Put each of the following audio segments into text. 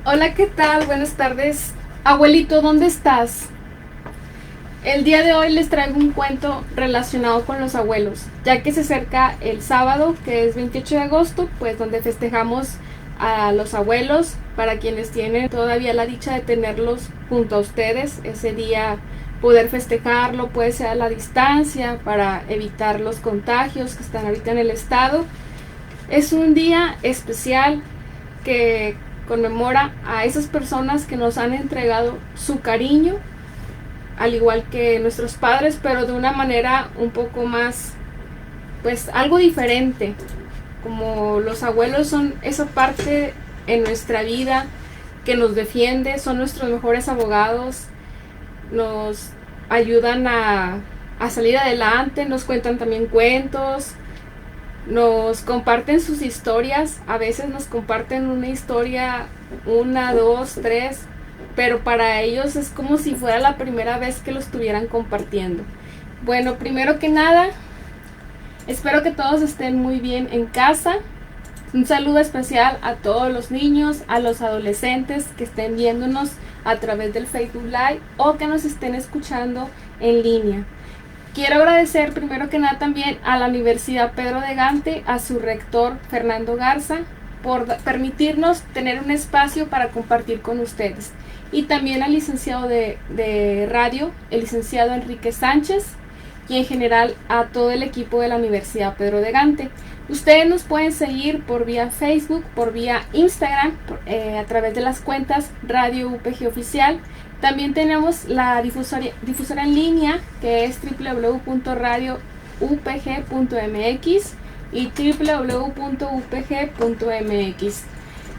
Hola, ¿qué tal? Buenas tardes. Abuelito, ¿dónde estás? El día de hoy les traigo un cuento relacionado con los abuelos, ya que se acerca el sábado, que es 28 de agosto, pues donde festejamos a los abuelos, para quienes tienen todavía la dicha de tenerlos junto a ustedes. Ese día poder festejarlo puede ser a la distancia para evitar los contagios que están ahorita en el estado. Es un día especial que conmemora a esas personas que nos han entregado su cariño, al igual que nuestros padres, pero de una manera un poco más, pues algo diferente. Como los abuelos son esa parte en nuestra vida que nos defiende, son nuestros mejores abogados, nos ayudan a salir adelante, nos cuentan también cuentos, nos comparten sus historias. A veces nos comparten una historia, una, dos, tres, pero para ellos es como si fuera la primera vez que lo estuvieran compartiendo. Bueno, primero que nada, espero que todos estén muy bien en casa. Un saludo especial a todos los niños, a los adolescentes que estén viéndonos a través del Facebook Live o que nos estén escuchando en línea. Quiero agradecer primero que nada también a la Universidad Pedro de Gante, a su rector Fernando Garza, por permitirnos tener un espacio para compartir con ustedes. Y también al licenciado de radio, el licenciado Enrique Sánchez, y en general a todo el equipo de la Universidad Pedro de Gante. Ustedes nos pueden seguir por vía Facebook, por vía Instagram, a través de las cuentas Radio UPG Oficial. También tenemos la difusora en línea, que es www.radioupg.mx y www.upg.mx.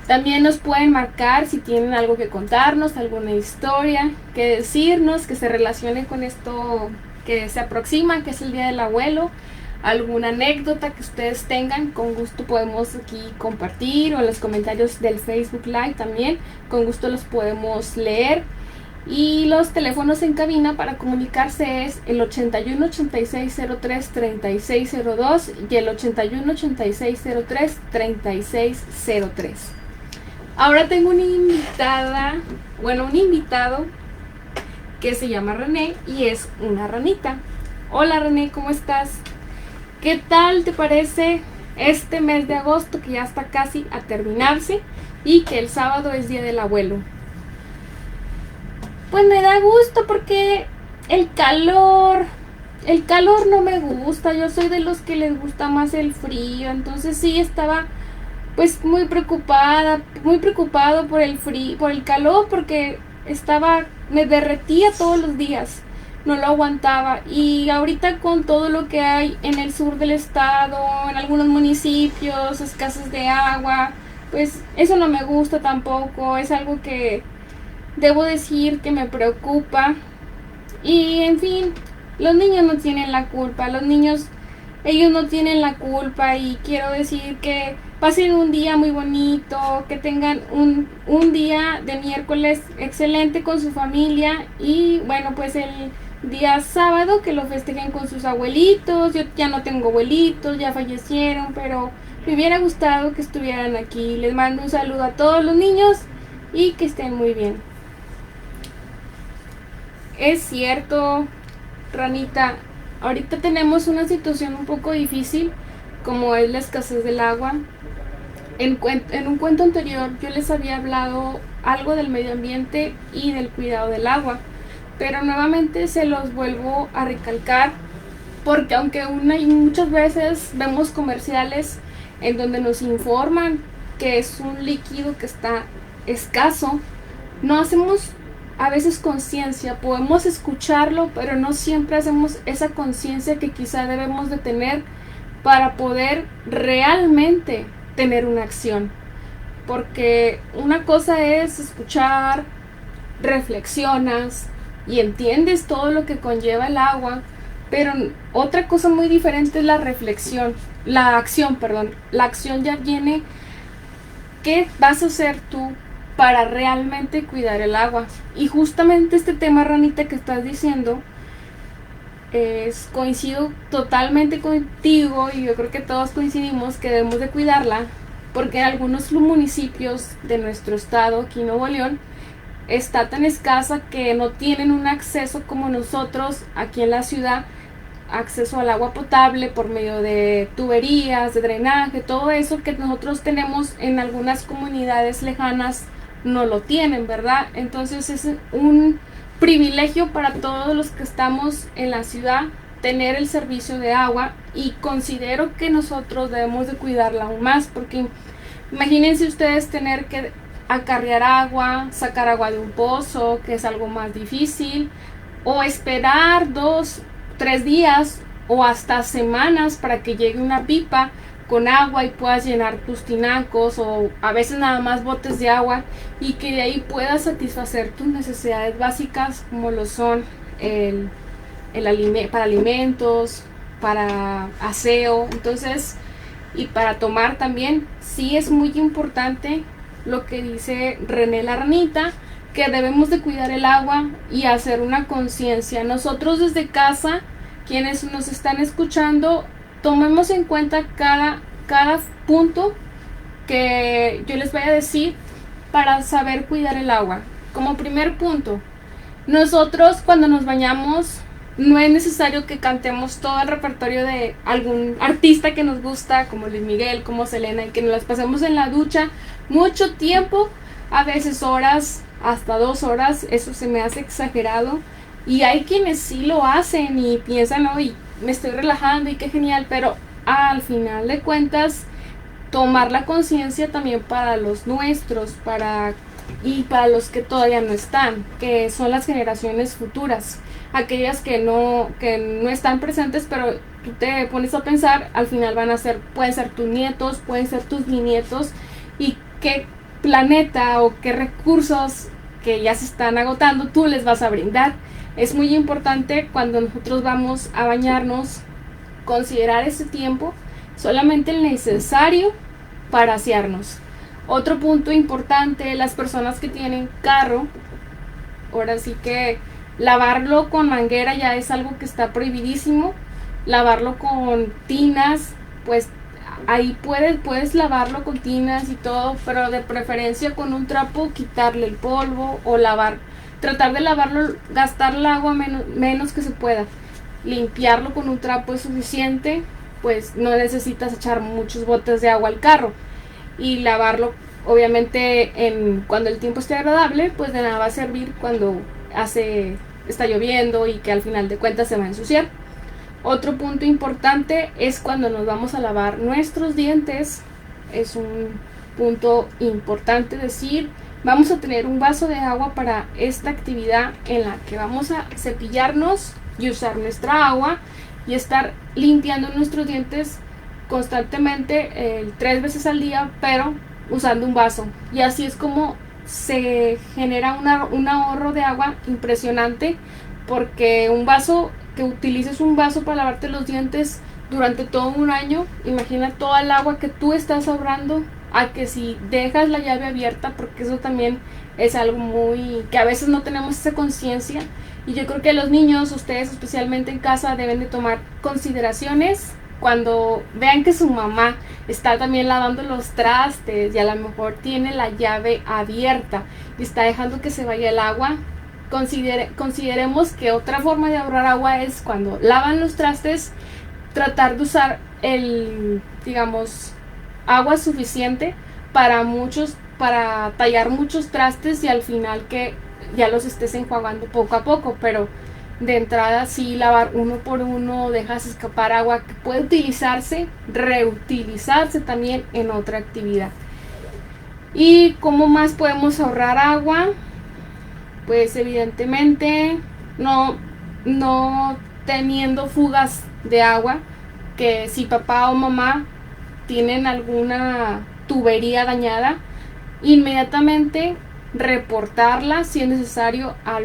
También nos pueden marcar si tienen algo que contarnos, alguna historia que decirnos que se relacione con esto que se aproxima, que es el Día del Abuelo. Alguna anécdota que ustedes tengan, con gusto podemos aquí compartir, o en los comentarios del Facebook Live también, con gusto los podemos leer. Y los teléfonos en cabina para comunicarse es el 81 86 03 36 02 y el 81 86 03 36 03. Ahora tengo una invitada, bueno, un invitado que se llama René y es una ranita. Hola René, ¿cómo estás? ¿Qué tal te parece este mes de agosto, que ya está casi a terminarse y que el sábado es Día del Abuelo? Pues me da gusto porque el calor no me gusta. Yo soy de los que les gusta más el frío. Entonces sí estaba pues muy preocupado por el frío, por el calor, porque me derretía todos los días. No lo aguantaba. Y ahorita con todo lo que hay en el sur del estado, en algunos municipios, escasez de agua, pues eso no me gusta tampoco. Es algo que debo decir que me preocupa. Y en fin, los niños no tienen la culpa, ellos no tienen la culpa, y quiero decir que pasen un día muy bonito, que tengan un día de miércoles excelente con su familia, y bueno, pues el día sábado que lo festejen con sus abuelitos. Yo ya no tengo abuelitos, ya fallecieron, pero me hubiera gustado que estuvieran aquí. Les mando un saludo a todos los niños y que estén muy bien. Es cierto, Ranita, ahorita tenemos una situación un poco difícil, como es la escasez del agua. En un cuento anterior yo les había hablado algo del medio ambiente y del cuidado del agua, pero nuevamente se los vuelvo a recalcar, porque aunque muchas veces vemos comerciales en donde nos informan que es un líquido que está escaso, no hacemos a veces conciencia. Podemos escucharlo, pero no siempre hacemos esa conciencia que quizá debemos de tener para poder realmente tener una acción. Porque una cosa es escuchar, reflexionas y entiendes todo lo que conlleva el agua, pero otra cosa muy diferente es la reflexión, la acción, perdón. La acción ya viene. ¿Qué vas a hacer tú para realmente cuidar el agua? Y justamente este tema, Ranita, que estás diciendo, coincido totalmente contigo, y yo creo que todos coincidimos que debemos de cuidarla, porque en algunos municipios de nuestro estado, aquí en Nuevo León, está tan escasa que no tienen un acceso como nosotros aquí en la ciudad, acceso al agua potable por medio de tuberías, de drenaje, todo eso que nosotros tenemos en algunas comunidades lejanas no lo tienen, ¿verdad? Entonces es un privilegio para todos los que estamos en la ciudad tener el servicio de agua, y considero que nosotros debemos de cuidarla aún más, porque imagínense ustedes tener que acarrear agua, sacar agua de un pozo, que es algo más difícil, o esperar 2, 3 días o hasta semanas para que llegue una pipa con agua y puedas llenar tus tinacos, o a veces nada más botes de agua, y que de ahí puedas satisfacer tus necesidades básicas como lo son para alimentos, para aseo. Entonces, y para tomar también, sí es muy importante lo que dice René la Ranita, que debemos de cuidar el agua y hacer una conciencia. Nosotros desde casa, quienes nos están escuchando, tomemos en cuenta cada punto que yo les voy a decir para saber cuidar el agua. Como primer punto, nosotros cuando nos bañamos no es necesario que cantemos todo el repertorio de algún artista que nos gusta, como Luis Miguel, como Selena, y que nos las pasemos en la ducha mucho tiempo, a veces horas, hasta 2 horas. Eso se me hace exagerado. Y hay quienes sí lo hacen y piensan, hoy me estoy relajando y qué genial, pero al final de cuentas, tomar la conciencia también para los nuestros, y para los que todavía no están, que son las generaciones futuras, aquellas que no están presentes, pero tú te pones a pensar, al final pueden ser tus nietos, pueden ser tus bisnietos, y qué planeta o qué recursos que ya se están agotando tú les vas a brindar. Es muy importante cuando nosotros vamos a bañarnos considerar ese tiempo solamente el necesario para asearnos. Otro punto importante, las personas que tienen carro, ahora sí que lavarlo con manguera ya es algo que está prohibidísimo. Lavarlo con tinas, pues ahí puedes lavarlo con tinas y todo, pero de preferencia con un trapo quitarle el polvo, o tratar de lavarlo, gastar el agua menos que se pueda. Limpiarlo con un trapo es suficiente, pues no necesitas echar muchos botes de agua al carro. Y lavarlo obviamente cuando el tiempo esté agradable, pues de nada va a servir cuando está lloviendo y que al final de cuentas se va a ensuciar. Otro punto importante es cuando nos vamos a lavar nuestros dientes. Es un punto importante decir, vamos a tener un vaso de agua para esta actividad en la que vamos a cepillarnos y usar nuestra agua y estar limpiando nuestros dientes constantemente, 3 veces al día, pero usando un vaso. Y así es como se genera un ahorro de agua impresionante, porque que utilices un vaso para lavarte los dientes durante todo un año, imagina toda el agua que tú estás ahorrando, a que si dejas la llave abierta, porque eso también es algo que a veces no tenemos esa conciencia. Y yo creo que los niños, ustedes especialmente en casa, deben de tomar consideraciones cuando vean que su mamá está también lavando los trastes y a lo mejor tiene la llave abierta y está dejando que se vaya el agua. Consideremos que otra forma de ahorrar agua es cuando lavan los trastes, tratar de usar agua suficiente para tallar muchos trastes, y al final que ya los estés enjuagando poco a poco. Pero de entrada sí lavar uno por uno, dejas escapar agua que puede reutilizarse también en otra actividad. ¿Y cómo más podemos ahorrar agua? Pues evidentemente no teniendo fugas de agua, que si papá o mamá tienen alguna tubería dañada, inmediatamente reportarla si es necesario a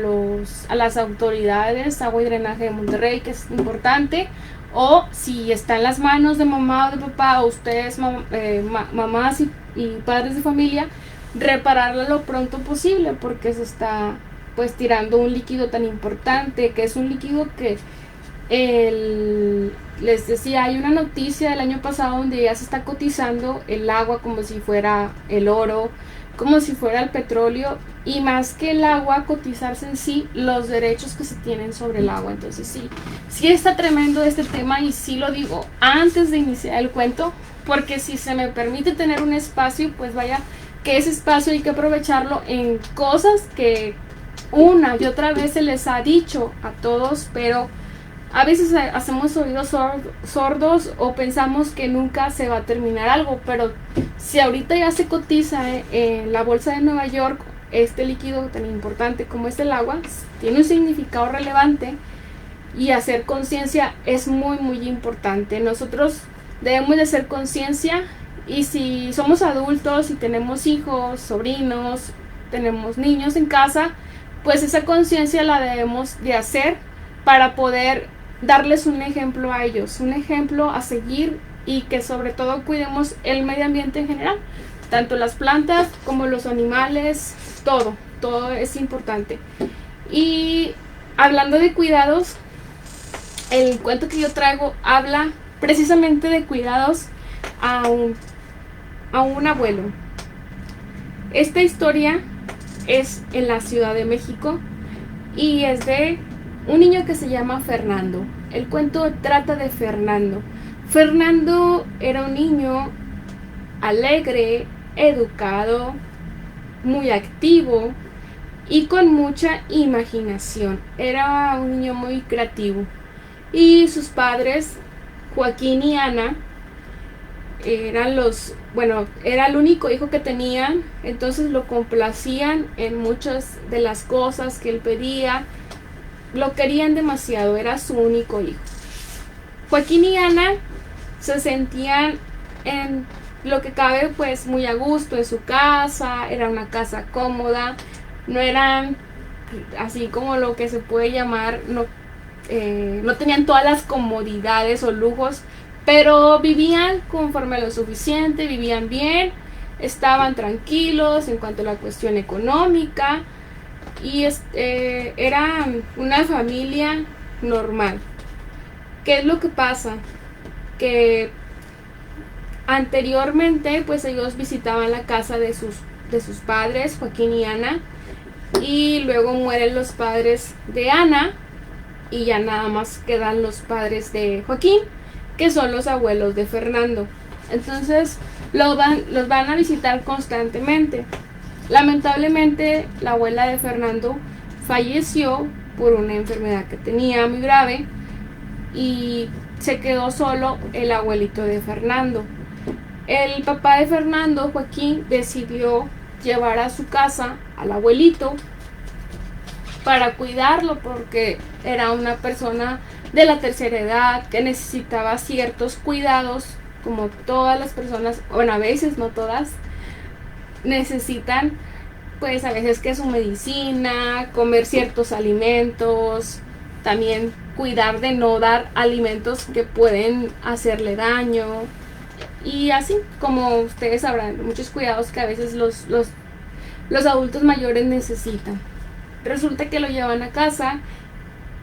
las autoridades, Agua y Drenaje de Monterrey, que es importante, o si está en las manos de mamá o de papá, o ustedes mamás y padres de familia, repararla lo pronto posible, porque se está pues tirando un líquido tan importante, que es un líquido que Les decía, hay una noticia del año pasado donde ya se está cotizando el agua como si fuera el oro, como si fuera el petróleo, y más que el agua, cotizarse en sí, los derechos que se tienen sobre el agua. Entonces sí está tremendo este tema, y sí lo digo antes de iniciar el cuento, porque si se me permite tener un espacio, pues vaya, que ese espacio hay que aprovecharlo en cosas que una y otra vez se les ha dicho a todos, pero a veces hacemos oídos sordos o pensamos que nunca se va a terminar algo. Pero si ahorita ya se cotiza en la bolsa de Nueva York este líquido tan importante como es el agua, tiene un significado relevante, y hacer conciencia es muy muy importante. Nosotros debemos de hacer conciencia, y si somos adultos y tenemos hijos, sobrinos, tenemos niños en casa, pues esa conciencia la debemos de hacer para poder darles un ejemplo a ellos, un ejemplo a seguir, y que sobre todo cuidemos el medio ambiente en general, tanto las plantas como los animales, todo es importante. Y hablando de cuidados, el cuento que yo traigo habla precisamente de cuidados a un abuelo. Esta historia es en la Ciudad de México y es de un niño que se llama Fernando. El cuento trata de Fernando. Fernando era un niño alegre, educado, muy activo y con mucha imaginación. Era un niño muy creativo. Y sus padres, Joaquín y Ana, era el único hijo que tenían, entonces lo complacían en muchas de las cosas que él pedía, lo querían demasiado, era su único hijo. Joaquín y Ana se sentían en lo que cabe pues muy a gusto en su casa, era una casa cómoda, no eran así como lo que se puede llamar, no tenían todas las comodidades o lujos, pero vivían conforme a lo suficiente, vivían bien, estaban tranquilos en cuanto a la cuestión económica, y eran una familia normal. ¿Qué es lo que pasa? Que anteriormente pues ellos visitaban la casa de sus padres, Joaquín y Ana, y luego mueren los padres de Ana y ya nada más quedan los padres de Joaquín, que son los abuelos de Fernando. Entonces los van a visitar constantemente. Lamentablemente la abuela de Fernando falleció por una enfermedad que tenía muy grave, y se quedó solo el abuelito de Fernando. El papá de Fernando, Joaquín, decidió llevar a su casa al abuelito para cuidarlo, porque era una persona de la tercera edad que necesitaba ciertos cuidados, como todas las personas, bueno, a veces no todas, necesitan pues a veces que su medicina, comer ciertos alimentos, también cuidar de no dar alimentos que pueden hacerle daño, y así como ustedes sabrán, muchos cuidados que a veces los adultos mayores necesitan. Resulta que lo llevan a casa,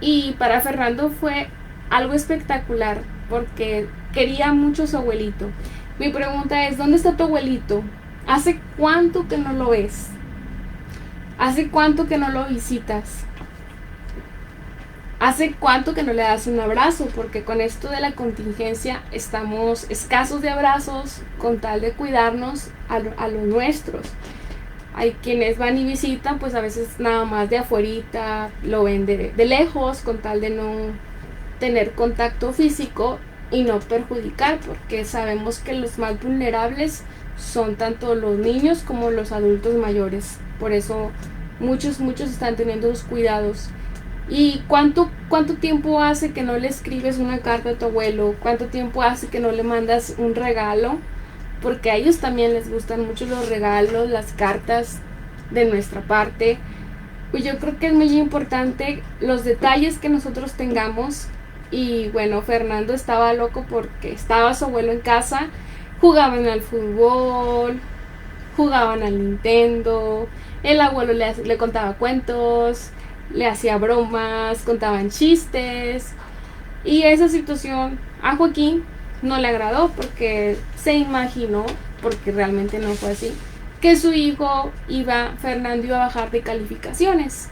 y para Fernando fue algo espectacular porque quería mucho a su abuelito. Mi pregunta es, ¿dónde está tu abuelito? ¿Hace cuánto que no lo ves? ¿Hace cuánto que no lo visitas? ¿Hace cuánto que no le das un abrazo? Porque con esto de la contingencia estamos escasos de abrazos con tal de cuidarnos a los nuestros. Hay quienes van y visitan, pues a veces nada más de afuerita, lo ven de lejos con tal de no tener contacto físico y no perjudicar, porque sabemos que los más vulnerables son tanto los niños como los adultos mayores. Por eso muchos están teniendo los cuidados. ¿Y cuánto tiempo hace que no le escribes una carta a tu abuelo? ¿Cuánto tiempo hace que no le mandas un regalo? Porque a ellos también les gustan mucho los regalos, las cartas de nuestra parte. Pues yo creo que es muy importante los detalles que nosotros tengamos. Y bueno, Fernando estaba loco porque estaba su abuelo en casa, jugaban al fútbol, jugaban al Nintendo, el abuelo le contaba cuentos, le hacía bromas, contaban chistes, Y esa situación a Joaquín no le agradó porque se imaginó, porque realmente no fue así, que su hijo Fernando iba a bajar de calificaciones.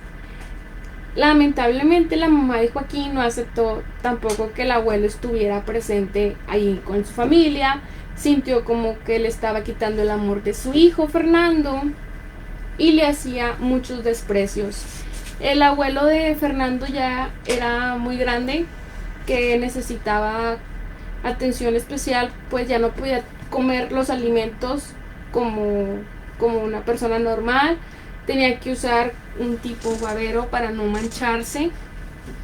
Lamentablemente la mamá de Joaquín no aceptó tampoco que el abuelo estuviera presente ahí con su familia, sintió como que le estaba quitando el amor de su hijo Fernando y le hacía muchos desprecios. El abuelo de Fernando ya era muy grande, que necesitaba atención especial, pues ya no podía comer los alimentos como una persona normal, tenía que usar un tipo babero para no mancharse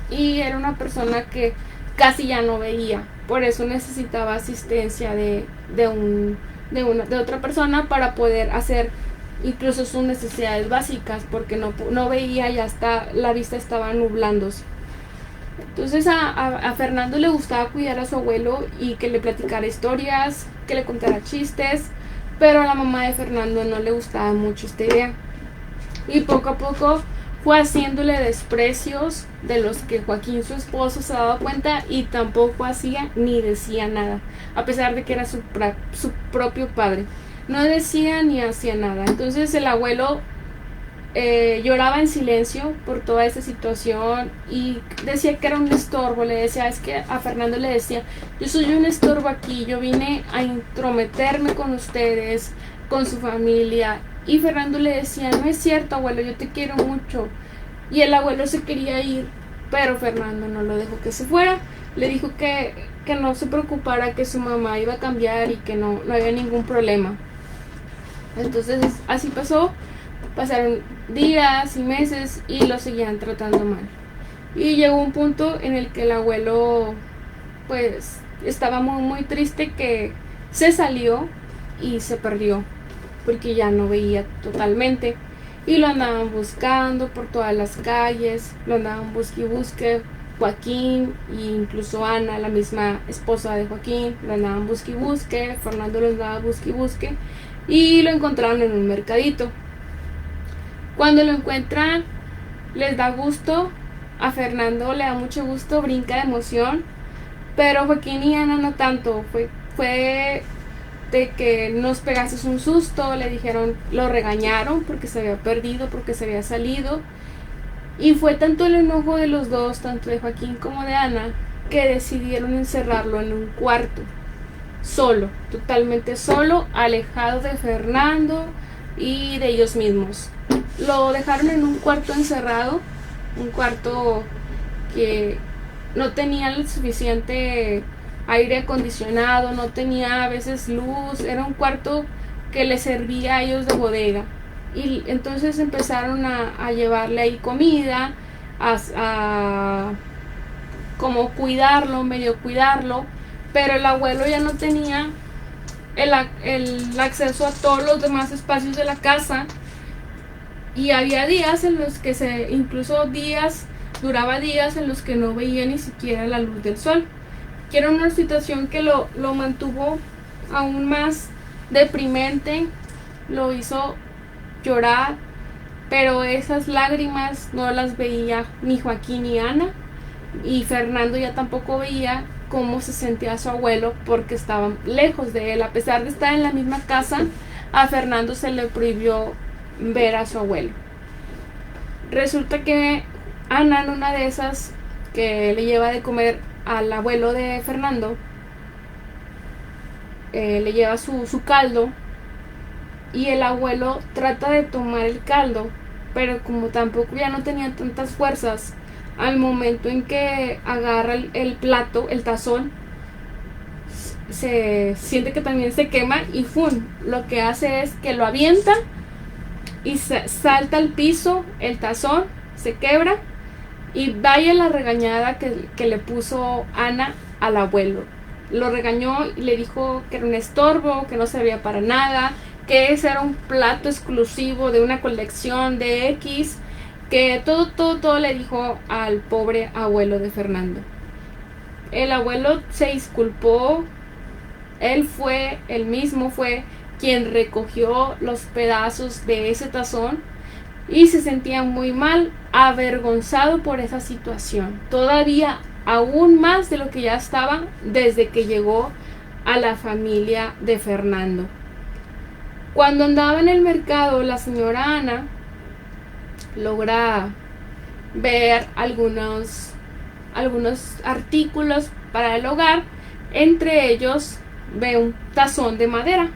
y era una persona que casi ya no veía, por eso necesitaba asistencia de otra persona para poder hacer incluso sus necesidades básicas, porque no veía, ya hasta la vista estaba nublándose. Entonces a Fernando le gustaba cuidar a su abuelo y que le platicara historias, que le contara chistes, pero a la mamá de Fernando no le gustaba mucho esta idea. Y poco a poco fue haciéndole desprecios de los que Joaquín, su esposo, se daba cuenta y tampoco hacía ni decía nada, a pesar de que era su propio padre. No decía ni hacía nada. Entonces el abuelo lloraba en silencio por toda esa situación y decía que era un estorbo. Le decía, es que a Fernando le decía, yo soy un estorbo aquí, yo vine a intrometerme con ustedes, con su familia. Y Fernando le decía, no es cierto, abuelo, yo te quiero mucho. Y el abuelo se quería ir, pero Fernando no lo dejó que se fuera. Le dijo que no se preocupara, que su mamá iba a cambiar y que no había ningún problema. Entonces así pasó. Pasaron días y meses y lo seguían tratando mal. Y llegó un punto en el que el abuelo pues estaba muy triste, que se salió y se perdió porque ya no veía totalmente. Y lo andaban buscando por todas las calles, lo andaban busque y busque. Joaquín e incluso Ana, la misma esposa de Joaquín, lo andaban busque y busque. Fernando lo andaba busque y busque. Y lo encontraron en un mercadito. Cuando lo encuentran, les da gusto. A Fernando le da mucho gusto, brinca de emoción. Pero Joaquín y Ana no tanto. Fue de que nos pegases un susto. Le dijeron, lo regañaron porque se había perdido, porque se había salido. Y fue tanto el enojo de los dos, tanto de Joaquín como de Ana, que decidieron encerrarlo en un cuarto. Solo, totalmente solo, alejado de Fernando y de ellos mismos. Lo dejaron en un cuarto encerrado, un cuarto que no tenía el suficiente aire acondicionado, no tenía a veces luz, era un cuarto que les servía a ellos de bodega. Y entonces empezaron a llevarle ahí comida, a como cuidarlo, medio cuidarlo, pero el abuelo ya no tenía el acceso a todos los demás espacios de la casa. Y había días en los que duraba días en los que no veía ni siquiera la luz del sol. Que era una situación que lo mantuvo aún más deprimente, lo hizo llorar, pero esas lágrimas no las veía ni Joaquín ni Ana, y Fernando ya tampoco veía cómo se sentía su abuelo porque estaban lejos de él. A pesar de estar en la misma casa, a Fernando se le prohibió ver a su abuelo. Resulta que Ana, en una de esas que le lleva de comer al abuelo de Fernando, le lleva su caldo, y el abuelo trata de tomar el caldo, pero como tampoco ya no tenía tantas fuerzas, al momento en que agarra el plato, el tazón, se siente que también se quema y ¡fum! Lo que hace es que lo avienta y salta al piso, el tazón se quebra, y vaya la regañada que le puso Ana al abuelo. Lo regañó y le dijo que era un estorbo, que no servía para nada, que ese era un plato exclusivo de una colección de X, que todo le dijo al pobre abuelo de Fernando. El abuelo se disculpó, él mismo fue quien recogió los pedazos de ese tazón y se sentía muy mal, avergonzado por esa situación. Todavía aún más de lo que ya estaba desde que llegó a la familia de Fernando. Cuando andaba en el mercado, la señora Ana logra ver algunos artículos para el hogar. Entre ellos ve un tazón de madera,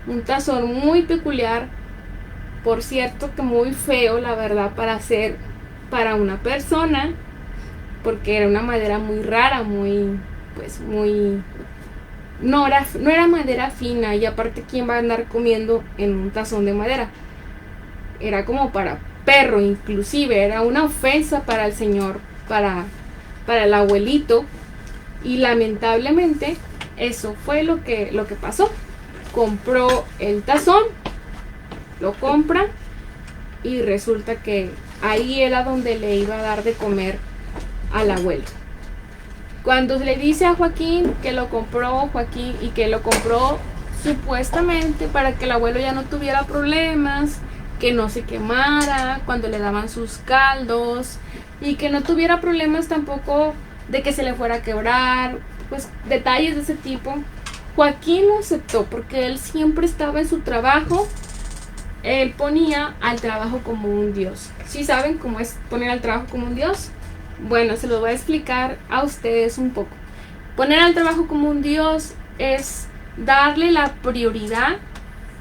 un tazón muy peculiar, por cierto que muy feo, la verdad, para hacer para una persona, porque era una madera muy rara, muy no era madera fina, y aparte, ¿quién va a andar comiendo en un tazón de madera? Era como para perro, inclusive era una ofensa para el señor, para el abuelito, y lamentablemente eso fue lo que pasó. Compró el tazón, lo compra, y resulta que ahí era donde le iba a dar de comer al abuelo. Cuando le dice a Joaquín que lo compró, y que lo compró supuestamente para que el abuelo ya no tuviera problemas, que no se quemara cuando le daban sus caldos, y que no tuviera problemas tampoco de que se le fuera a quebrar, pues detalles de ese tipo, Joaquín lo aceptó porque él siempre estaba en su trabajo. Él ponía al trabajo como un dios. ¿Sí saben cómo es poner al trabajo como un dios? Bueno, se los voy a explicar a ustedes un poco. Poner al trabajo como un dios es darle la prioridad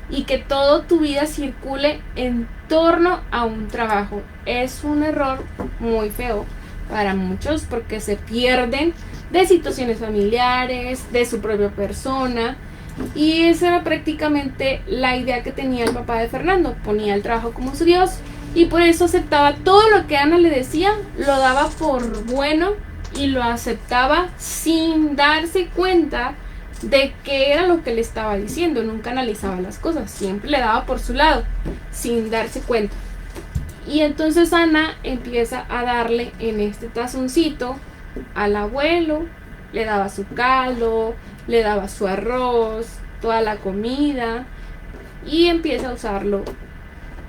y que toda tu vida circule en torno a un trabajo. Es un error muy feo para muchos porque se pierden de situaciones familiares, de su propia persona. Y esa era prácticamente la idea que tenía el papá de Fernando. Ponía el trabajo como su dios, y por eso aceptaba todo lo que Ana le decía, lo daba por bueno y lo aceptaba sin darse cuenta de qué era lo que le estaba diciendo. Nunca analizaba las cosas, siempre le daba por su lado, sin darse cuenta. Y entonces Ana empieza a darle en este tazoncito al abuelo, le daba su caldo, le daba su arroz, toda la comida, y empieza a usarlo.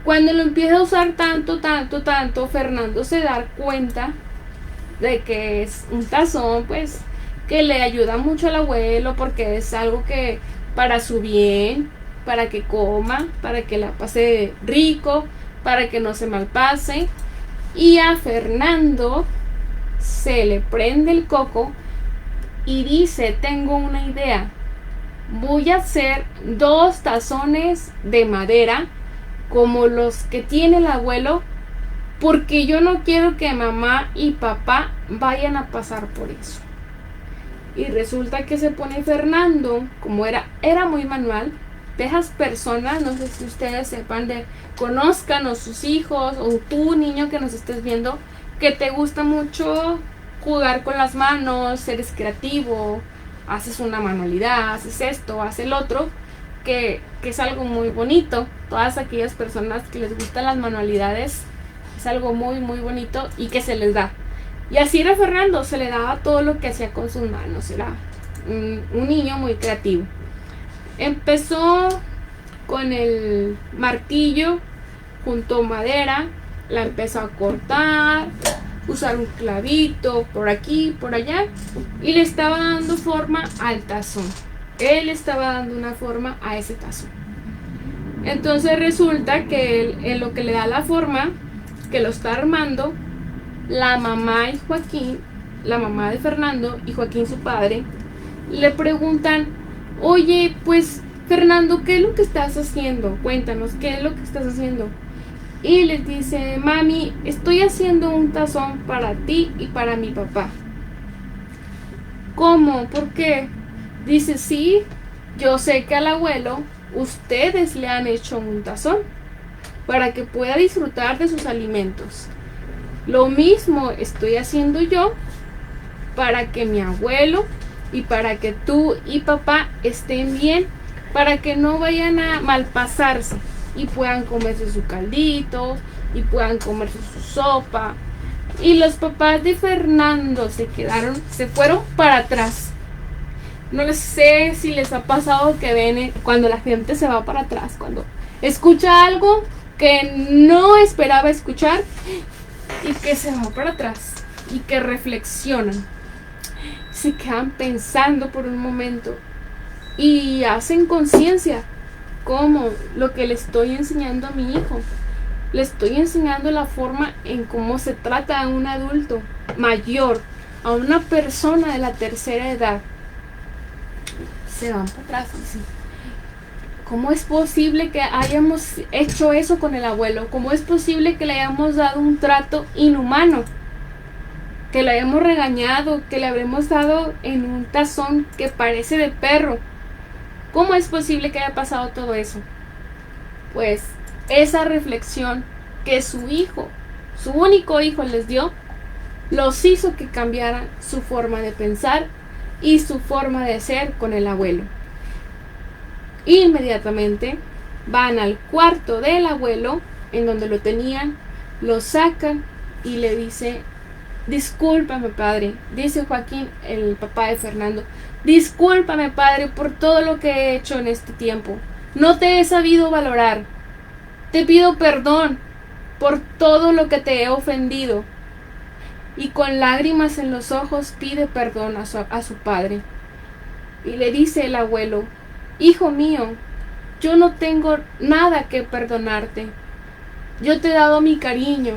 Cuando lo empieza a usar tanto, Fernando se da cuenta de que es un tazón, pues, que le ayuda mucho al abuelo, porque es algo que para su bien, para que coma, para que la pase rico, para que no se malpase. Y a Fernando se le prende el coco y dice: tengo una idea, voy a hacer 2 tazones de madera como los que tiene el abuelo, porque yo no quiero que mamá y papá vayan a pasar por eso. Y resulta que se pone Fernando, como era muy manual, de esas personas, no sé si ustedes sepan, conozcan, o sus hijos, o tú, niño que nos estés viendo, que te gusta mucho jugar con las manos, eres creativo, haces una manualidad, haces esto, haces el otro, que es algo muy bonito. Todas aquellas personas que les gustan las manualidades, es algo muy bonito y que se les da. Y así era Fernando, se le daba todo lo que hacía con sus manos. Era un niño muy creativo. Empezó con el martillo, juntó madera, la empezó a cortar, usar un clavito por aquí, por allá, y le estaba dando forma al tazón. Él estaba dando una forma a ese tazón. Entonces resulta que él, en lo que le da la forma, que lo está armando, la mamá y Joaquín, la mamá de Fernando y Joaquín su padre, le preguntan: oye, pues Fernando, ¿qué es lo que estás haciendo? Cuéntanos, ¿qué es lo que estás haciendo? Y les dice: mami, estoy haciendo un tazón para ti y para mi papá. ¿Cómo? ¿Por qué? Dice: sí, yo sé que al abuelo ustedes le han hecho un tazón para que pueda disfrutar de sus alimentos. Lo mismo estoy haciendo yo para que mi abuelo y para que tú y papá estén bien, para que no vayan a malpasarse y puedan comerse su caldito y puedan comerse su sopa. Y los papás de Fernando se fueron para atrás. No sé si les ha pasado que ven cuando la gente se va para atrás, cuando escucha algo que no esperaba escuchar y que se va para atrás y que reflexionan. se quedan pensando por un momento y hacen conciencia como lo que le estoy enseñando a mi hijo. Le estoy enseñando la forma en cómo se trata a un adulto mayor, a una persona de la tercera edad. Se van para atrás, sí. ¿Cómo es posible que hayamos hecho eso con el abuelo? ¿Cómo es posible que le hayamos dado un trato inhumano? Que lo hayamos regañado, que le habremos dado en un tazón que parece de perro. ¿Cómo es posible que haya pasado todo eso? Pues esa reflexión que su hijo, su único hijo les dio, los hizo que cambiaran su forma de pensar y su forma de ser con el abuelo. Inmediatamente van al cuarto del abuelo, en donde lo tenían, lo sacan y le dice: discúlpame, padre, dice Joaquín, el papá de Fernando, discúlpame, padre, por todo lo que he hecho en este tiempo. No te he sabido valorar. Te pido perdón por todo lo que te he ofendido. Y con lágrimas en los ojos pide perdón a su padre. Y le dice el abuelo: hijo mío, yo no tengo nada que perdonarte. Yo te he dado mi cariño.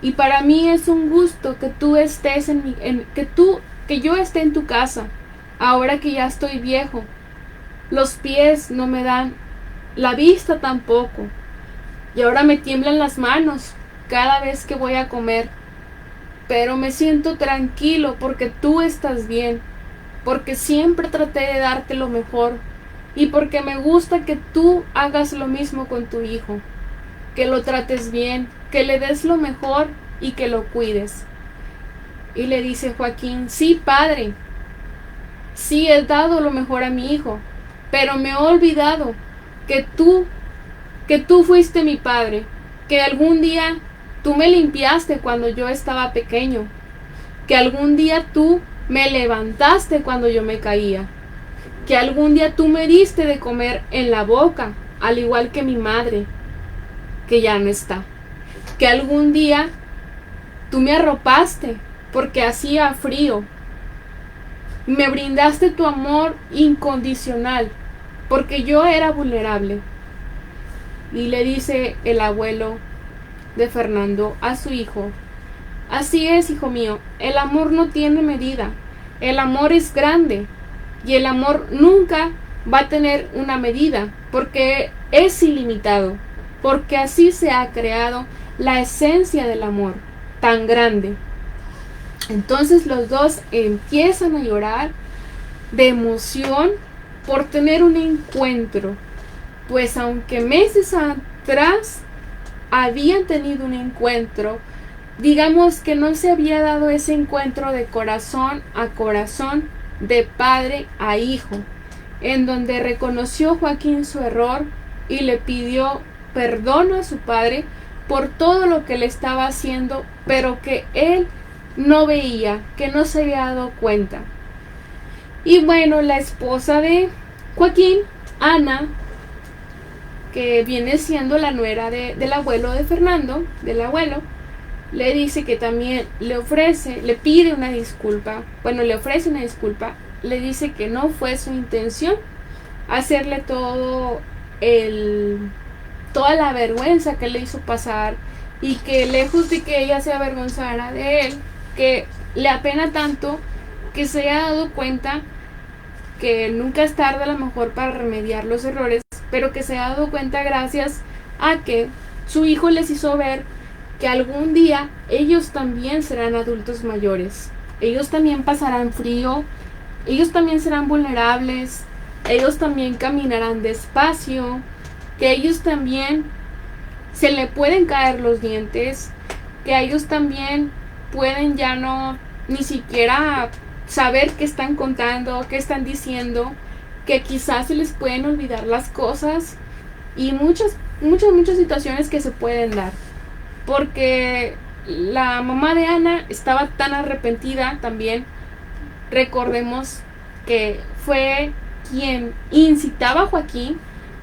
Y para mí es un gusto que tú estés que yo esté en tu casa, ahora que ya estoy viejo. Los pies no me dan, la vista tampoco. Y ahora me tiemblan las manos cada vez que voy a comer. Pero me siento tranquilo porque tú estás bien, porque siempre traté de darte lo mejor y porque me gusta que tú hagas lo mismo con tu hijo, que lo trates bien, que le des lo mejor y que lo cuides. Y le dice Joaquín: sí, padre, sí he dado lo mejor a mi hijo, pero me he olvidado que tú fuiste mi padre, que algún día tú me limpiaste cuando yo estaba pequeño, que algún día tú me levantaste cuando yo me caía, que algún día tú me diste de comer en la boca, al igual que mi madre, que ya no está, que algún día tú me arropaste porque hacía frío, me brindaste tu amor incondicional porque yo era vulnerable. Y le dice el abuelo de Fernando a su hijo: así es, hijo mío, el amor no tiene medida, el amor es grande y el amor nunca va a tener una medida porque es ilimitado, porque así se ha creado la esencia del amor tan grande. Entonces los dos empiezan a llorar de emoción por tener un encuentro, pues aunque meses atrás habían tenido un encuentro, digamos que no se había dado ese encuentro de corazón a corazón, de padre a hijo, en donde reconoció Joaquín su error y le pidió perdón a su padre por todo lo que le estaba haciendo, pero que él no veía, que no se había dado cuenta. Y bueno, la esposa de Joaquín, Ana, que viene siendo la nuera del abuelo de Fernando, del abuelo, le dice que también le ofrece una disculpa, le dice que no fue su intención hacerle toda la vergüenza que le hizo pasar y que lejos de que ella se avergonzara de él, que le apena tanto que se haya dado cuenta que nunca es tarde a lo mejor para remediar los errores, pero que se ha dado cuenta gracias a que su hijo les hizo ver que algún día ellos también serán adultos mayores, ellos también pasarán frío, ellos también serán vulnerables, ellos también caminarán despacio, que ellos también se le pueden caer los dientes, que ellos también pueden ya no ni siquiera saber qué están contando, qué están diciendo, que quizás se les pueden olvidar las cosas y muchas situaciones que se pueden dar. Porque la mamá de Ana estaba tan arrepentida también. Recordemos que fue quien incitaba a Joaquín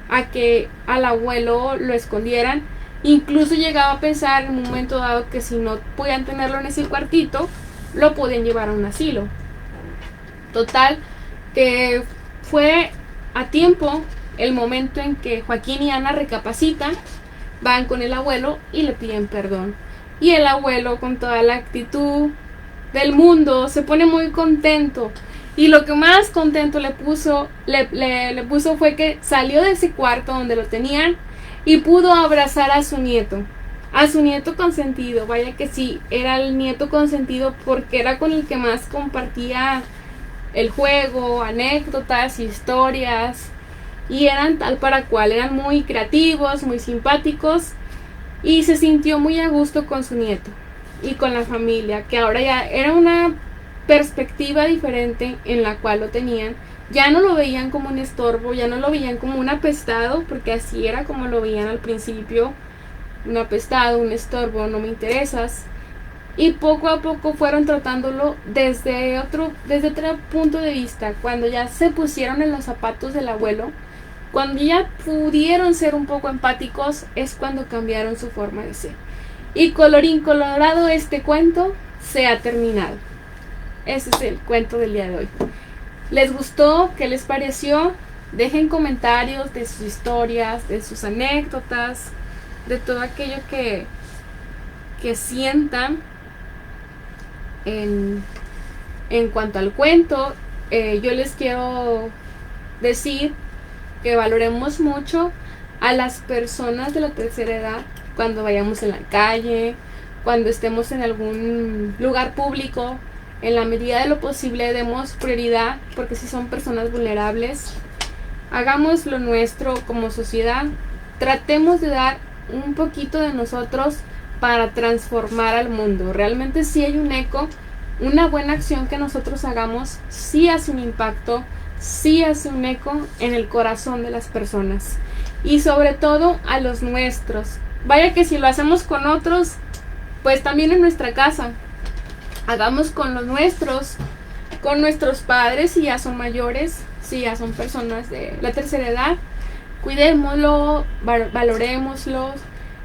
a que al abuelo lo escondieran. Incluso llegaba a pensar en un momento dado que si no podían tenerlo en ese cuartito, lo podían llevar a un asilo. Total, que fue a tiempo el momento en que Joaquín y Ana recapacitan, van con el abuelo y le piden perdón. Y el abuelo, con toda la actitud del mundo, se pone muy contento. Y lo que más contento le puso fue que salió de ese cuarto donde lo tenían y pudo abrazar a su nieto consentido. Vaya que sí, era el nieto consentido porque era con el que más compartía el juego, anécdotas, historias, y eran tal para cual, eran muy creativos, muy simpáticos, y se sintió muy a gusto con su nieto y con la familia, que ahora ya era una perspectiva diferente en la cual lo tenían. Ya no lo veían como un estorbo, ya no lo veían como un apestado, porque así era como lo veían al principio: un apestado, un estorbo, no me interesas. Y poco a poco fueron tratándolo desde otro punto de vista. Cuando ya se pusieron en los zapatos del abuelo, cuando ya pudieron ser un poco empáticos, es cuando cambiaron su forma de ser. Y colorín colorado, este cuento se ha terminado. Ese es el cuento del día de hoy. ¿Les gustó? ¿Qué les pareció? Dejen comentarios de sus historias, de sus anécdotas, de todo aquello que sientan en cuanto al cuento. Yo les quiero decir que valoremos mucho a las personas de la tercera edad cuando vayamos en la calle, cuando estemos en algún lugar público. En la medida de lo posible demos prioridad, porque si son personas vulnerables, hagamos lo nuestro como sociedad. Tratemos de dar un poquito de nosotros para transformar al mundo. Realmente sí hay un eco. Una buena acción que nosotros hagamos sí hace un impacto, sí hace un eco en el corazón de las personas, y sobre todo a los nuestros. Vaya que si lo hacemos con otros, pues también en nuestra casa. Hagamos con los nuestros, con nuestros padres si ya son mayores, si ya son personas de la tercera edad. Cuidémoslo, valorémoslos.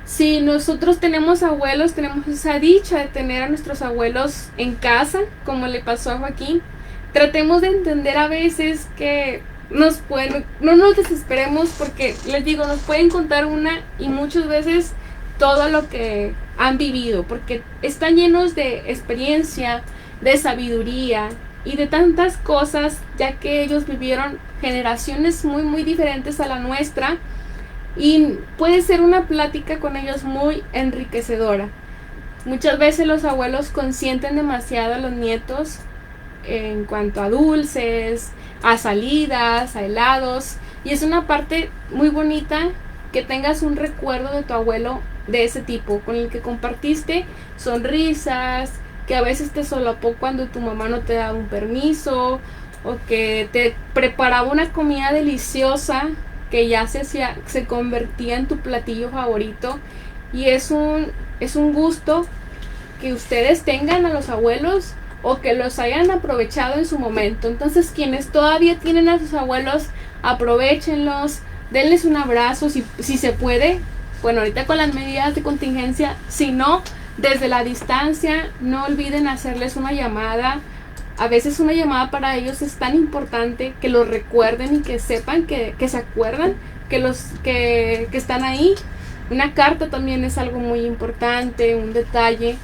Si nosotros tenemos abuelos, tenemos esa dicha de tener a nuestros abuelos en casa, como le pasó a Joaquín. Tratemos de entender a veces que no nos desesperemos, porque les digo, nos pueden contar una y muchas veces todo lo que han vivido, porque están llenos de experiencia, de sabiduría y de tantas cosas, ya que ellos vivieron generaciones muy muy diferentes a la nuestra, y puede ser una plática con ellos muy enriquecedora. Muchas veces los abuelos consienten demasiado a los nietos en cuanto a dulces, a salidas, a helados, y es una parte muy bonita que tengas un recuerdo de tu abuelo de ese tipo, con el que compartiste sonrisas, que a veces te solapó cuando tu mamá no te daba un permiso, o que te preparaba una comida deliciosa que ya se convertía en tu platillo favorito. Y es un gusto que ustedes tengan a los abuelos, o que los hayan aprovechado en su momento. Entonces, quienes todavía tienen a sus abuelos, aprovéchenlos, denles un abrazo si se puede. Bueno, ahorita con las medidas de contingencia, si no, desde la distancia, no olviden hacerles una llamada. A veces una llamada para ellos es tan importante, que los recuerden y que sepan que se acuerdan que están ahí. Una carta también es algo muy importante, un detalle.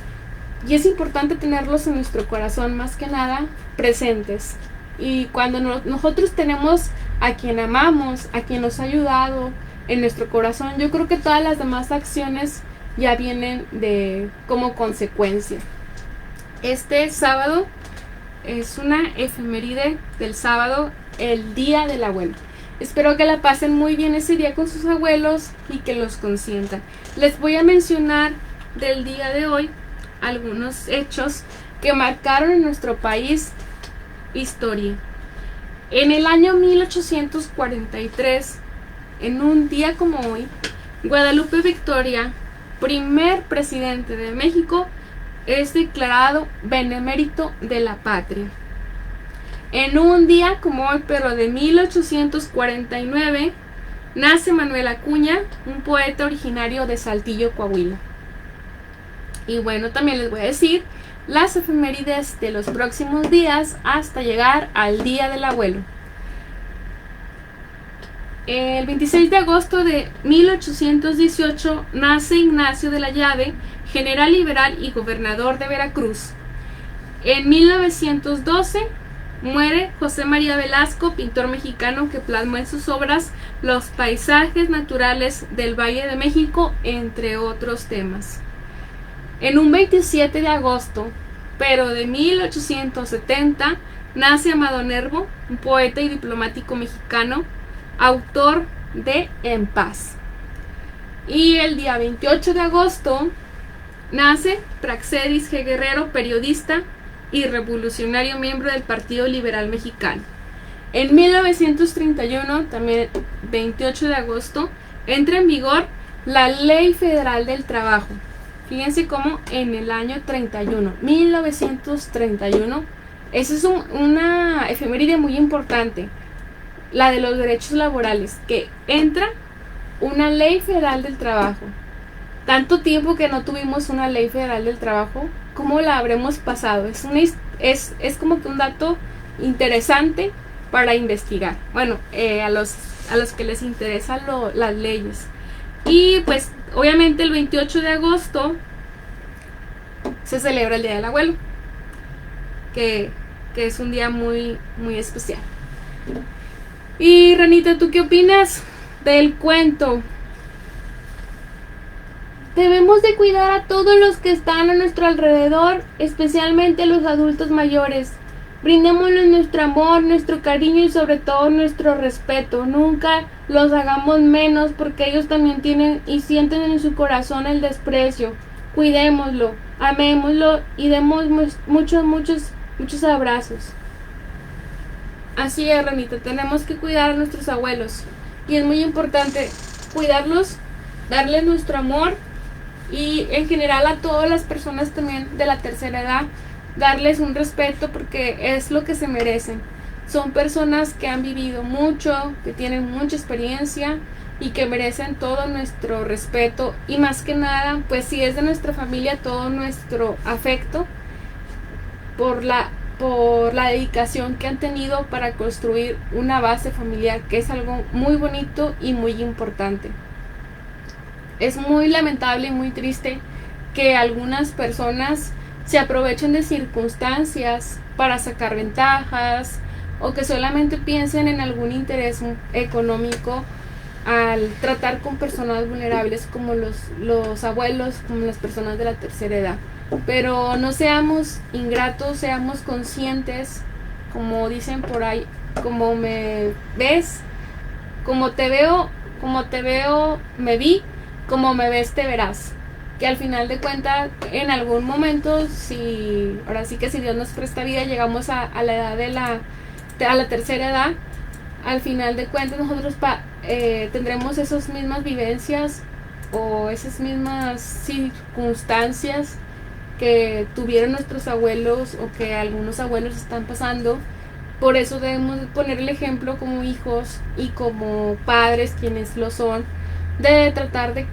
Y es importante tenerlos en nuestro corazón, más que nada presentes. Y cuando nosotros tenemos a quien amamos, a quien nos ha ayudado en nuestro corazón, yo creo que todas las demás acciones ya vienen como consecuencia. Este sábado es una efeméride del sábado, el Día del Abuelo. Espero que la pasen muy bien ese día con sus abuelos y que los consientan. Les voy a mencionar del día de hoy algunos hechos que marcaron en nuestro país historia. En el año 1843, en un día como hoy, Guadalupe Victoria, primer presidente de México, es declarado benemérito de la patria. En un día como hoy, pero de 1849, nace Manuel Acuña, un poeta originario de Saltillo, Coahuila. Y bueno, también les voy a decir las efemérides de los próximos días hasta llegar al Día del Abuelo. El 26 de agosto de 1818 nace Ignacio de la Llave, general liberal y gobernador de Veracruz. En 1912 muere José María Velasco, pintor mexicano que plasmó en sus obras los paisajes naturales del Valle de México, entre otros temas. En un 27 de agosto, pero de 1870, nace Amado Nervo, un poeta y diplomático mexicano, autor de En Paz. Y el día 28 de agosto nace Praxedis G. Guerrero, periodista y revolucionario miembro del Partido Liberal Mexicano. En 1931, también 28 de agosto, entra en vigor la Ley Federal del Trabajo. Fíjense cómo en el año 31, 1931, esa es una efeméride muy importante, la de los derechos laborales, que entra una Ley Federal del Trabajo. Tanto tiempo que no tuvimos una Ley Federal del Trabajo, ¿cómo la habremos pasado? Es como que un dato interesante para investigar. Bueno, a los que les interesan las leyes. Y pues obviamente el 28 de agosto se celebra el Día del Abuelo, que es un día muy, muy especial. Y Ranita, ¿tú qué opinas del cuento? Debemos de cuidar a todos los que están a nuestro alrededor, especialmente a los adultos mayores. Brindémosles nuestro amor, nuestro cariño y sobre todo nuestro respeto. Nunca los hagamos menos porque ellos también tienen y sienten en su corazón el desprecio. Cuidémoslo, amémoslo y demos muchos abrazos. Así es, Ranita, tenemos que cuidar a nuestros abuelos. Y es muy importante cuidarlos, darles nuestro amor y en general a todas las personas también de la tercera edad, darles un respeto porque es lo que se merecen. Son personas que han vivido mucho, que tienen mucha experiencia y que merecen todo nuestro respeto y más que nada, pues si es de nuestra familia, todo nuestro afecto por la dedicación que han tenido para construir una base familiar, que es algo muy bonito y muy importante. Es muy lamentable y muy triste que algunas personas se aprovechen de circunstancias para sacar ventajas o que solamente piensen en algún interés económico al tratar con personas vulnerables como los abuelos, como las personas de la tercera edad. Pero no seamos ingratos, seamos conscientes, como dicen por ahí, como me ves, como te veo, me vi, como me ves te verás. Que al final de cuentas, en algún momento, ahora sí que si Dios nos presta vida, llegamos a la edad a la tercera edad, al final de cuentas nosotros tendremos esas mismas vivencias o esas mismas circunstancias que tuvieron nuestros abuelos o que algunos abuelos están pasando. Por eso debemos poner el ejemplo como hijos y como padres, quienes lo son, de tratar de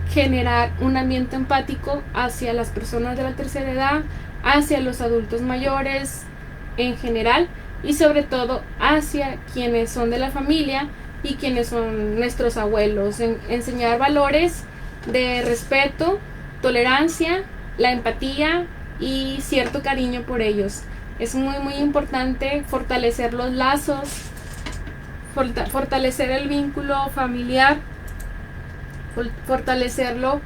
generar un ambiente empático hacia las personas de la tercera edad, hacia los adultos mayores en general y sobre todo hacia quienes son de la familia y quienes son nuestros abuelos. Enseñar valores de respeto, tolerancia, la empatía y cierto cariño por ellos. Es muy muy importante fortalecer los lazos, fortalecer el vínculo familiar, fortalecerlo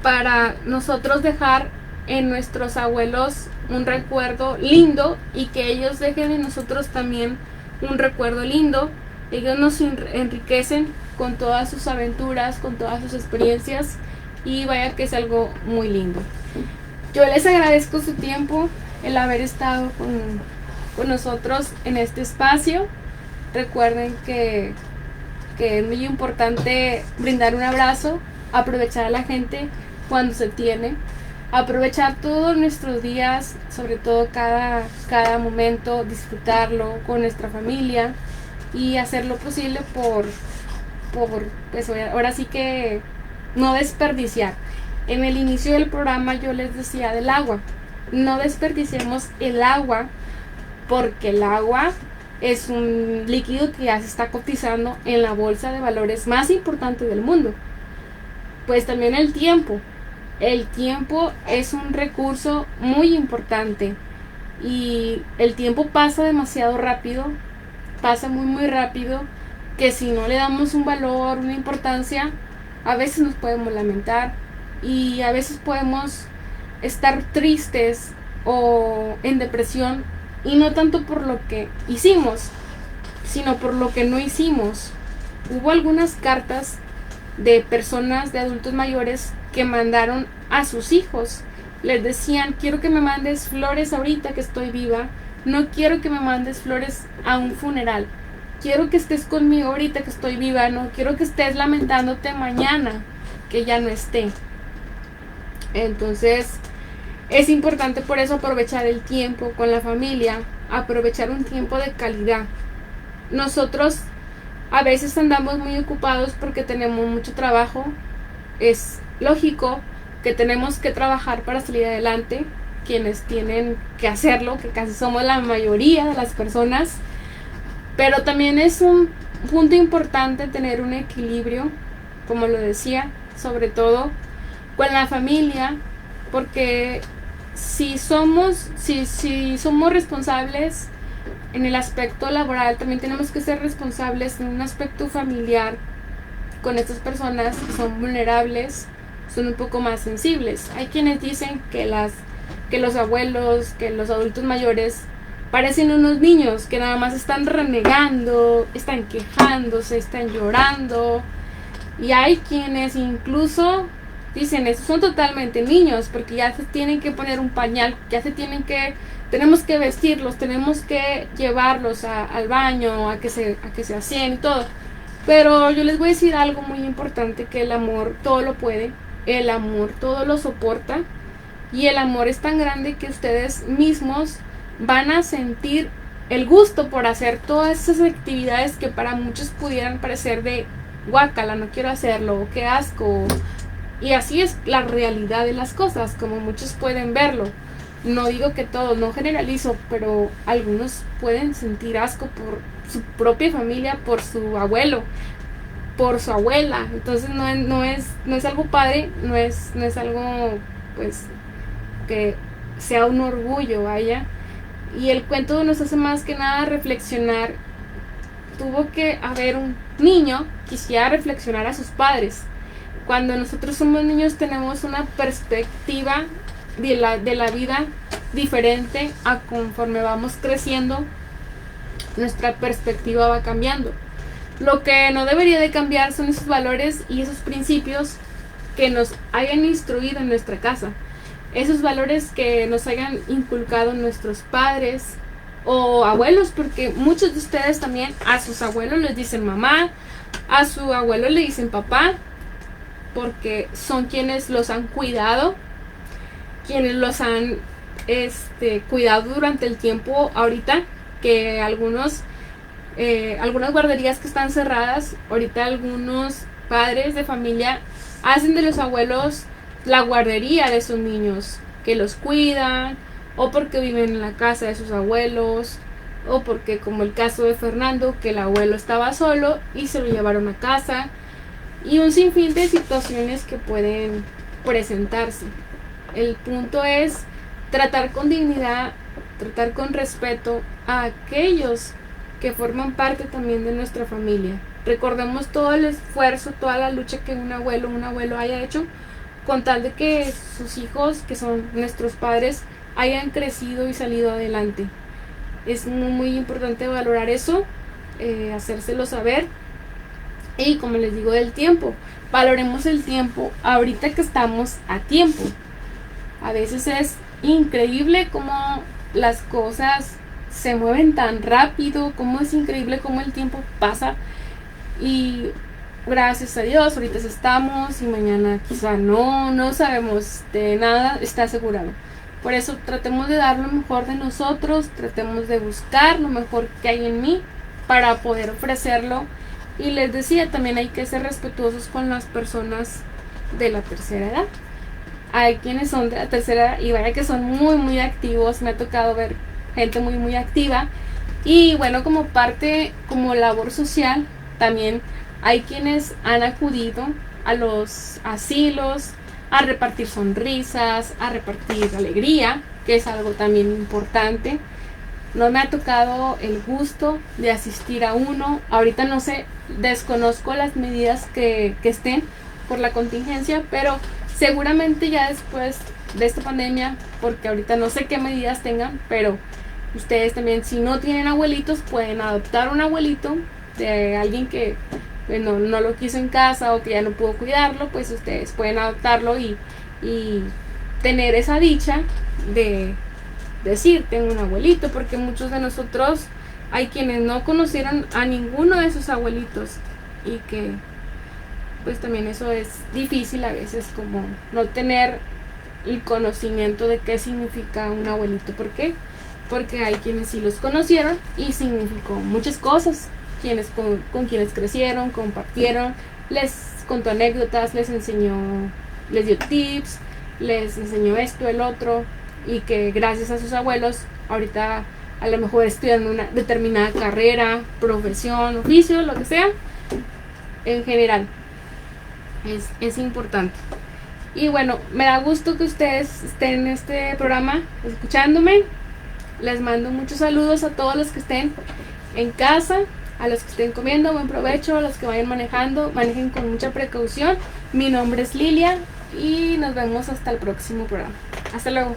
para nosotros dejar en nuestros abuelos un recuerdo lindo y que ellos dejen en nosotros también un recuerdo lindo. Ellos nos enriquecen con todas sus aventuras, con todas sus experiencias y vaya que es algo muy lindo. Yo les agradezco su tiempo, el haber estado con nosotros en este espacio. Recuerden que es muy importante brindar un abrazo, aprovechar a la gente cuando se tiene, aprovechar todos nuestros días, sobre todo cada momento, disfrutarlo con nuestra familia y hacer lo posible por pues ahora sí que no desperdiciar. En el inicio del programa yo les decía del agua. no desperdiciemos el agua, porque el agua es un líquido que ya se está cotizando en la bolsa de valores más importante del mundo. Pues también el tiempo. El tiempo es un recurso muy importante y el tiempo pasa demasiado rápido, pasa muy rápido, que si no le damos un valor, una importancia, a veces nos podemos lamentar y a veces podemos estar tristes o en depresión, y no tanto por lo que hicimos, sino por lo que no hicimos. Hubo algunas cartas de personas, de adultos mayores, que mandaron a sus hijos. Les decían: quiero que me mandes flores ahorita que estoy viva, no quiero que me mandes flores a un funeral, quiero que estés conmigo ahorita que estoy viva, no quiero que estés lamentándote mañana que ya no esté. Entonces es importante por eso aprovechar el tiempo con la familia, aprovechar un tiempo de calidad. Nosotros a veces andamos muy ocupados porque tenemos mucho trabajo. Es lógico que tenemos que trabajar para salir adelante, quienes tienen que hacerlo, que casi somos la mayoría de las personas, pero también es un punto importante tener un equilibrio, como lo decía, sobre todo con la familia, porque si somos responsables en el aspecto laboral, también tenemos que ser responsables en un aspecto familiar con estas personas que son vulnerables, son un poco más sensibles. Hay quienes dicen que los abuelos, que los adultos mayores parecen unos niños que nada más están renegando, están quejándose, están llorando, y hay quienes incluso dicen: estos son totalmente niños, porque ya se tienen que poner un pañal, tenemos que vestirlos, tenemos que llevarlos al baño, a que se aseen y todo. Pero yo les voy a decir algo muy importante: que el amor todo lo puede, el amor todo lo soporta, y el amor es tan grande que ustedes mismos van a sentir el gusto por hacer todas esas actividades que para muchos pudieran parecer de guácala, no quiero hacerlo, qué asco. Y así es la realidad de las cosas, como muchos pueden verlo. No digo que todos, no generalizo, pero algunos pueden sentir asco por su propia familia, por su abuelo, por su abuela. Entonces no es algo padre, no es algo pues que sea un orgullo, vaya. Y el cuento nos hace más que nada reflexionar. Tuvo que haber un niño que quisiera reflexionar a sus padres. Cuando nosotros somos niños tenemos una perspectiva de la vida diferente a conforme vamos creciendo. Nuestra perspectiva va cambiando. Lo que no debería de cambiar son esos valores y esos principios que nos hayan instruido en nuestra casa. Esos valores que nos hayan inculcado nuestros padres o abuelos, porque muchos de ustedes también a sus abuelos les dicen mamá, a su abuelo le dicen papá, porque son quienes los han cuidado, quienes los han cuidado durante el tiempo. Ahorita que algunas guarderías que están cerradas, ahorita algunos padres de familia hacen de los abuelos la guardería de sus niños, que los cuidan, o porque viven en la casa de sus abuelos, o porque, como el caso de Fernando, que el abuelo estaba solo y se lo llevaron a casa, y un sinfín de situaciones que pueden presentarse. El punto es tratar con dignidad, tratar con respeto a aquellos que forman parte también de nuestra familia. Recordemos todo el esfuerzo, toda la lucha que un abuelo haya hecho con tal de que sus hijos, que son nuestros padres, hayan crecido y salido adelante. Es muy importante valorar eso, hacérselo saber. Y como les digo del tiempo, valoremos el tiempo ahorita que estamos a tiempo. A veces es increíble cómo las cosas se mueven tan rápido, cómo es increíble cómo el tiempo pasa, y gracias a Dios ahorita estamos y mañana quizá no sabemos, de nada está asegurado. Por eso tratemos de dar lo mejor de nosotros, tratemos de buscar lo mejor que hay en mí para poder ofrecerlo. Y les decía, también hay que ser respetuosos con las personas de la tercera edad. hay quienes son de la tercera edad y vaya que son muy muy activos, me ha tocado ver gente muy muy activa. Y bueno, como parte, como labor social, también hay quienes han acudido a los asilos a repartir sonrisas, a repartir alegría, que es algo también importante. No me ha tocado el gusto de asistir a uno. Ahorita no sé, desconozco las medidas que estén por la contingencia, pero seguramente ya después de esta pandemia, porque ahorita no sé qué medidas tengan, pero ustedes también, si no tienen abuelitos, pueden adoptar un abuelito de alguien que bueno, no lo quiso en casa o que ya no pudo cuidarlo, pues ustedes pueden adoptarlo y tener esa dicha de decir, tengo un abuelito, porque muchos de nosotros hay quienes no conocieron a ninguno de sus abuelitos y que pues también eso es difícil a veces, como no tener el conocimiento de qué significa un abuelito. ¿Por qué? Porque hay quienes sí los conocieron y significó muchas cosas, quienes con quienes crecieron, compartieron, les contó anécdotas, les enseñó, les dio tips, les enseñó esto, el otro, y que gracias a sus abuelos ahorita a lo mejor estudian una determinada carrera, profesión, oficio, lo que sea, en general es importante. Y bueno, me da gusto que ustedes estén en este programa escuchándome. Les mando muchos saludos a todos los que estén en casa, a los que estén comiendo, buen provecho, a los que vayan manejando, manejen con mucha precaución. Mi nombre es Lilia y nos vemos hasta el próximo programa. Hasta luego.